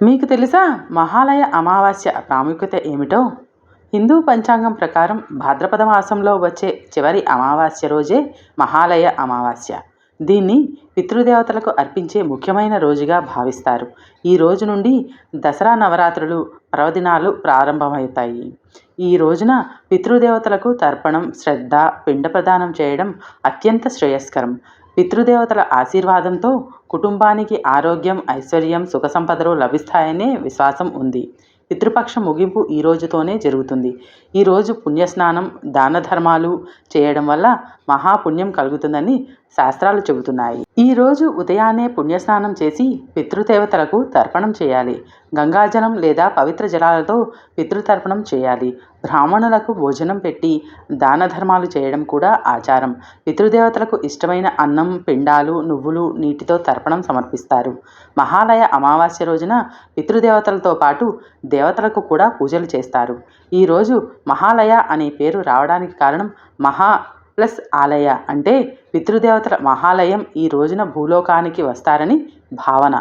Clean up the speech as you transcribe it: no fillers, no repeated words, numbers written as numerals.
మీకు తెలుసా మహాలయ అమావాస్య ప్రాముఖ్యత ఏమిటో? హిందూ పంచాంగం ప్రకారం భాద్రపద మాసంలో వచ్చే చివరి అమావాస్య రోజే మహాలయ అమావాస్య. దీన్ని పితృదేవతలకు అర్పించే ముఖ్యమైన రోజుగా భావిస్తారు. ఈ రోజు నుండి దసరా నవరాత్రులు పర్వదినాలు ప్రారంభమవుతాయి. ఈ రోజున పితృదేవతలకు తర్పణం, శ్రద్ధ, పిండ ప్రదానం చేయడం అత్యంత శ్రేయస్కరం. పితృదేవతల ఆశీర్వాదంతో కుటుంబానికి ఆరోగ్యం, ఐశ్వర్యం, సుఖ సంపదలు లభిస్తాయనే విశ్వాసం ఉంది. పితృపక్ష ముగింపు ఈ రోజుతోనే జరుగుతుంది. ఈరోజు పుణ్యస్నానం, దాన ధర్మాలు చేయడం వల్ల మహాపుణ్యం కలుగుతుందని శాస్త్రాలు చెబుతున్నాయి. ఈరోజు ఉదయాన్నే పుణ్యస్నానం చేసి పితృదేవతలకు తర్పణం చేయాలి. గంగాజలం లేదా పవిత్ర జలాలతో పితృతర్పణం చేయాలి. బ్రాహ్మణులకు భోజనం పెట్టి దాన ధర్మాలు చేయడం కూడా ఆచారం. పితృదేవతలకు ఇష్టమైన అన్నం, పిండాలు, నువ్వులు, నీటితో తర్పణం సమర్పిస్తారు. మహాలయ అమావాస్య రోజున పితృదేవతలతో పాటు దేవతలకు కూడా పూజలు చేస్తారు. ఈరోజు మహాలయ అనే పేరు రావడానికి కారణం మహా ప్లస్ ఆలయ అంటే పితృదేవతల మహాలయం ఈ రోజున భూలోకానికి వస్తారని భావన.